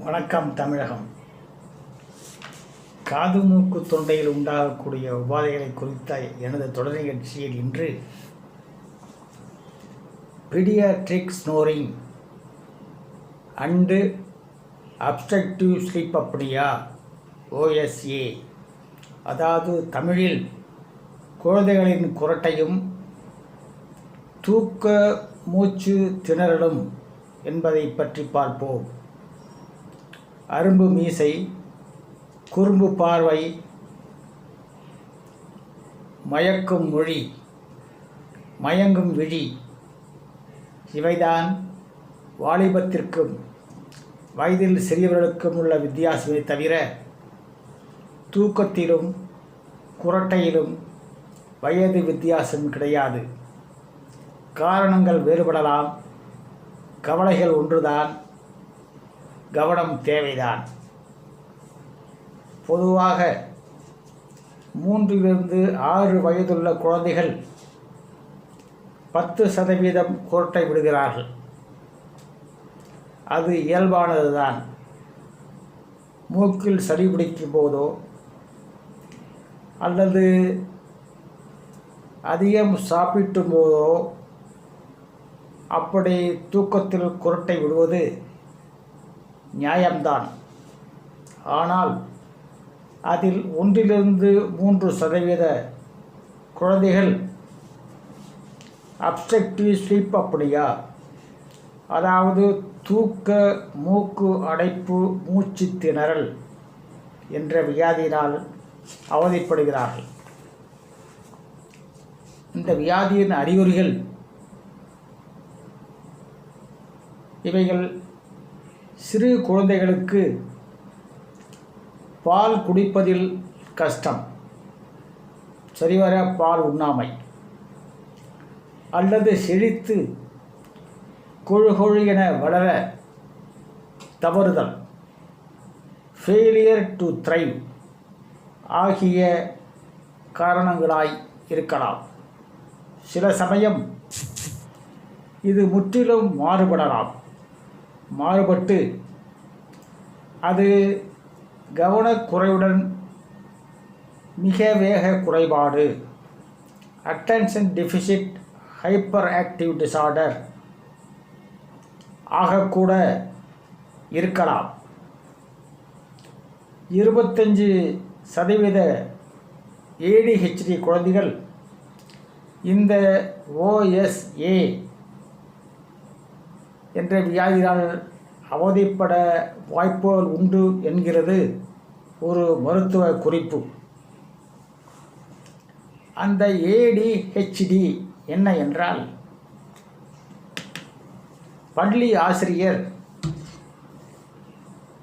வணக்கம் தமிழகம். காது மூக்கு தொண்டையில் உண்டாகக்கூடிய உபாதைகளை குறித்த எனது தொடர் நிகழ்ச்சியில் இன்று paediatric snoring and obstructive sleep apnoea OSA, அதாவது தமிழில் குழந்தைகளின் குரட்டையும் தூக்க மூச்சு திணறலும் என்பதை பற்றி பார்ப்போம். அரும்பு மீசை, குறும்பு பார்வை, மயக்கும் மொழி, மயங்கும் விழி இவைதான் வாலிபத்திற்கும் வயதில் சிறியவர்களுக்கும் உள்ள வித்தியாசமே தவிர தூக்கத்திலும் குரட்டையிலும் வயது வித்தியாசம் கிடையாது. காரணங்கள் வேறுபடலாம், கவலைகள் ஒன்றுதான், கவனம் தேவைதான். பொதுவாக 3 to 6 வயதுள்ள குழந்தைகள் 10% குரட்டை விடுகிறார்கள். அது இயல்பானதுதான். மூக்கில் சளி பிடிக்கும் போதோ அல்லது அதிகம் சாப்பிட்டும் போதோ அப்படி தூக்கத்தில் குரட்டை விடுவது நியாயம்தான். ஆனால் அதில் 1 to 3% குழந்தைகள் அப்ஸ்ட்ரக்டிவ் ஸ்லீப் அப்னியா, அதாவது தூக்க மூக்கு அடைப்பு மூச்சு திணறல் என்ற வியாதியினால் அவதிப்படுகிறார்கள். இந்த வியாதியின் அறிகுறிகள் இவைகள்: சிறு குழந்தைகளுக்கு பால் குடிப்பதில் கஷ்டம், சரிவர பால் உண்ணாமை, அல்லது செழித்து கொழு என வளர தவறுதல், ஃபெயிலியர் டு த்ரைவ் ஆகிய காரணங்களாய் இருக்கலாம். சில சமயம் இது முற்றிலும் மாறுபட்டு அது கவனக்குறைவுடன் மிக வேக குறைபாடு, attention deficit hyperactive disorder ஆகக்கூட இருக்கலாம். 25% ADHD குழந்தைகள் இந்த OSA என்ற வியாதியால் அவதிப்பட வாய்ப்புகள் உண்டு என்கிறது ஒரு மருத்துவ குறிப்பு. அந்த ADHD என்ன என்றால், பள்ளி ஆசிரியர்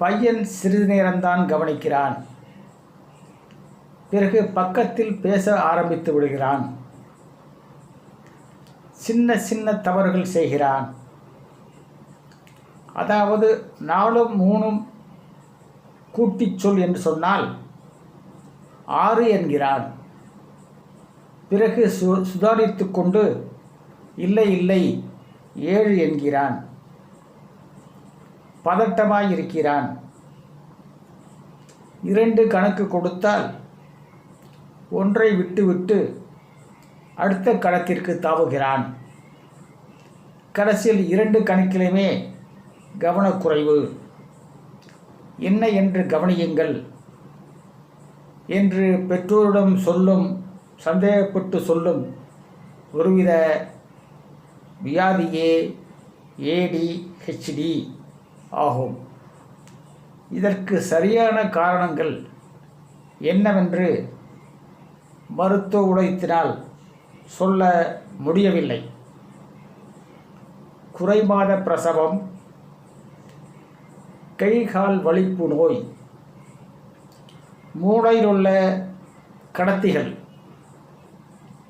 பையன் சிறிது நேரம்தான் கவனிக்கிறான், பிறகு பக்கத்தில் பேச ஆரம்பித்து விடுகிறான், சின்ன தவறுகள் செய்கிறான். அதாவது 4 3 கூட்டிச் சொல் என்று சொன்னால் 6 என்கிறான். பிறகு சுதாரித்து கொண்டு இல்லை 7 என்கிறான். பதட்டமாய் இருக்கிறான். 2 கணக்கு கொடுத்தால் ஒன்றை விட்டு அடுத்த கணக்கிற்கு தாவுகிறான். கடைசியில் 2 கணக்கிலுமே கவனக்குறைவு. என்ன என்று கவனியுங்கள் என்று பெற்றோரிடம் சந்தேகப்பட்டு சொல்லும் ஒருவித வியாதியே ADHD ஆகும். இதற்கு சரியான காரணங்கள் என்னவென்று மருத்துவ உலகத்தினால் சொல்ல முடியவில்லை. குறைமாத பிரசவம், கை கால் வலிப்பு நோய், மூளையில் உள்ள கடத்திகள்,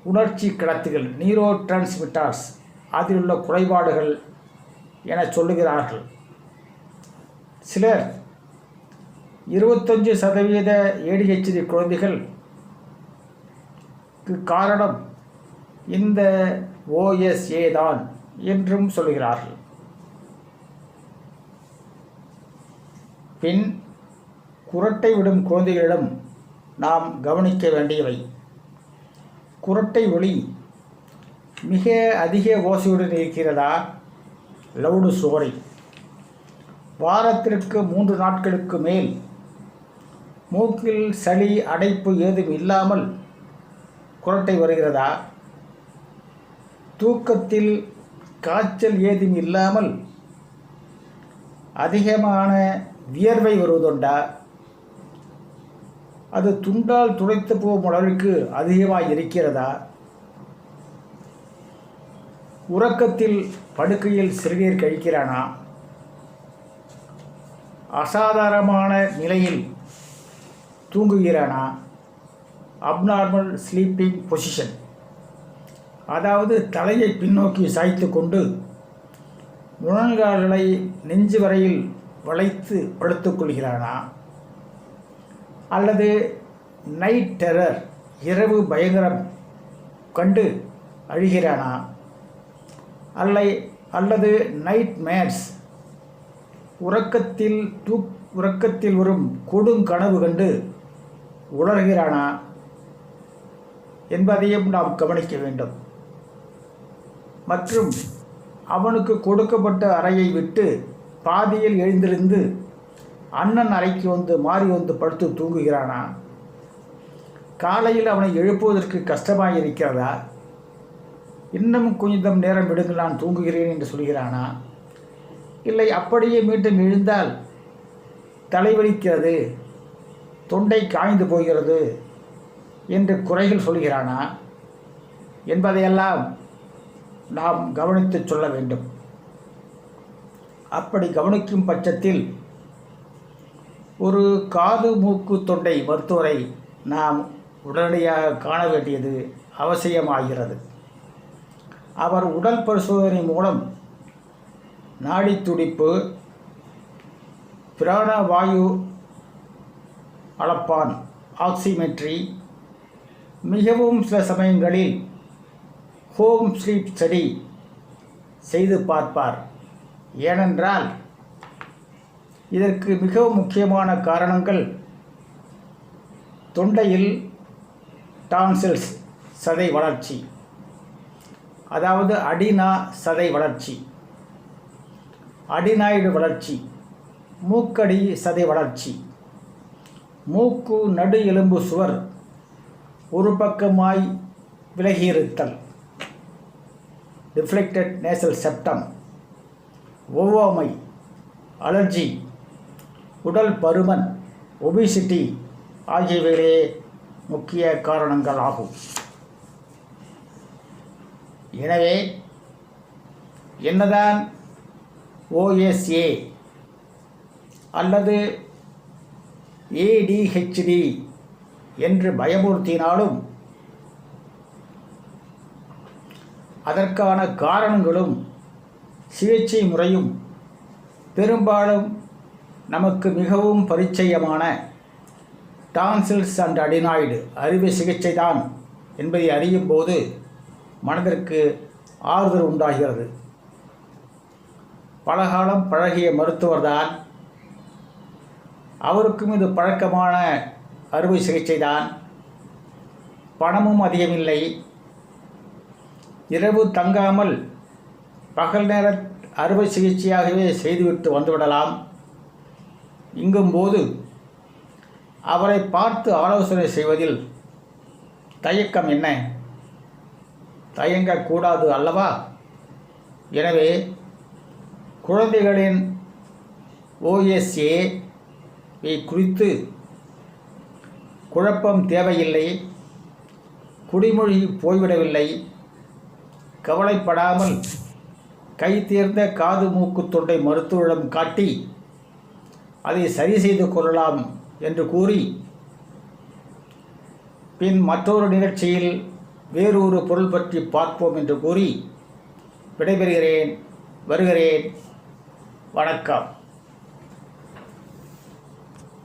உணர்ச்சி கடத்திகள், நியூரோ டிரான்ஸ்மிட்டர்ஸ், அதில் உள்ள குறைபாடுகள் என சொல்லுகிறார்கள். சிலர் 25% ADHD குழந்தைகளுக்கு காரணம் இந்த OSA தான் என்றும் சொல்கிறார்கள். பின் குரட்டை விடும் குழந்தைகளிடம் நாம் கவனிக்க வேண்டியவை. குரட்டை ஒலி மிக அதிக ஓசையுடன் இருக்கிறதா? லவுடு சோரை. வாரத்திற்கு 3 நாட்களுக்கு மேல் மூக்கில் சளி அடைப்பு ஏதும் இல்லாமல் குரட்டை வருகிறதா? தூக்கத்தில் காய்ச்சல் ஏதும் இல்லாமல் அதிகமான வியர்வை வருவதுண்டா? அது துண்டால் துடைத்து போகும் அளவிற்கு அதிகமாக இருக்கிறதா? உறக்கத்தில் படுக்கையில் சிறுநீர் கழிக்கிறானா? அசாதாரணமான நிலையில் தூங்குகிறானா? அப்நார்மல் ஸ்லீப்பிங் பொசிஷன், அதாவது தலையை பின்னோக்கி சாய்த்து கொண்டு முழங்கால்களை நெஞ்சு வரையில் வளைத்து படுத்துக்கொள்கிறானா? அல்லது நைட் டெரர், இரவு பயங்கரம் கண்டு அழுகிறானா? அல்லது நைட் மேட்ஸ், உறக்கத்தில் வரும் கொடுங்கனவு கண்டு உணர்கிறானா என்பதையும் நாம் கவனிக்க வேண்டும். மற்றும் அவனுக்கு கொடுக்கப்பட்ட அறையை விட்டு பாதியில் எழுந்திருந்து அண்ணன் அறைக்கு மாறி வந்து படுத்து தூங்குகிறானா? காலையில் அவனை எழுப்புவதற்கு கஷ்டமாக இருக்கிறதா? இன்னும் கொஞ்சம் நேரம் விடுங்கள், நான் தூங்குகிறேன் என்று சொல்கிறானா? இல்லை அப்படியே மீண்டும் எழுந்தால் தலைவலிக்கிறது, தொண்டை காய்ந்து போகிறது என்று குறைகள் சொல்கிறானா என்பதையெல்லாம் நாம் கவனித்து சொல்ல வேண்டும். அப்படி கவனிக்கும் பட்சத்தில் ஒரு காது மூக்கு தொண்டை மருத்துவரை நாம் உடனடியாக காண வேண்டியது அவசியமாகிறது. அவர் உடல் பரிசோதனை மூலம் நாடி துடிப்பு, பிராணவாயு அளப்பான் ஆக்சிமெட்ரி, மிகவும் சில சமயங்களில் ஹோம் ஸ்லீப் ஸ்டடி செய்து பார்ப்பார். ஏனென்றால் இதற்கு மிகவும் முக்கியமான காரணங்கள் தொண்டையில் டான்சில்ஸ் சதை வளர்ச்சி, அதாவது அடினா சதை வளர்ச்சி, அடினாய்டு வளர்ச்சி, மூக்கடி சதை வளர்ச்சி, மூக்கு நடு எலும்பு சுவர் ஒரு பக்கமாய் விலகியிருத்தல், டிஃப்ளெக்டட் நேசல் செப்டம், ஒவ்வாமை, அலர்ஜி, உடல் பருமன், ஒபிசிட்டி ஆகியவைகளே முக்கிய காரணங்கள் ஆகும். எனவே என்னதான் OSA அல்லது ADHD என்று பயமுறுத்தினாலும் அதற்கான காரணங்களும் சிகிச்சை முறையும் பெரும்பாலும் நமக்கு மிகவும் பரிச்சயமான டான்சில்ஸ் அண்ட் அடினாய்டு அறுவை சிகிச்சை தான் என்பதை அறியும் போது மனதிற்கு ஆறுதல் உண்டாகிறது. பலகாலம் பழகிய மருத்துவர்தான், அவருக்கும் இது பழக்கமான அறுவை சிகிச்சை தான், பணமும் அதிகமில்லை, இரவு தங்காமல் பகல் நேர அறுவை சிகிச்சையாகவே செய்துவிட்டு வந்துவிடலாம். இங்கும்போது அவரை பார்த்து ஆலோசனை செய்வதில் தயக்கம் என்ன? தயங்கக்கூடாது அல்லவா? எனவே குழந்தைகளின் OSA குறித்து குழப்பம் தேவையில்லை. குடிமொழி போய்விடவில்லை. கவலைப்படாமல் கை தேர்ந்த காது மூக்கு தொண்டை மருத்துவரிடம் காட்டி அதை சரி செய்து கொள்ளலாம் என்று கூறி, பின் மற்றொரு நிகழ்ச்சியில் வேறொரு பொருள் பற்றி பார்ப்போம் என்று கூறி விடைபெறுகிறேன். வருகிறேன். வணக்கம்.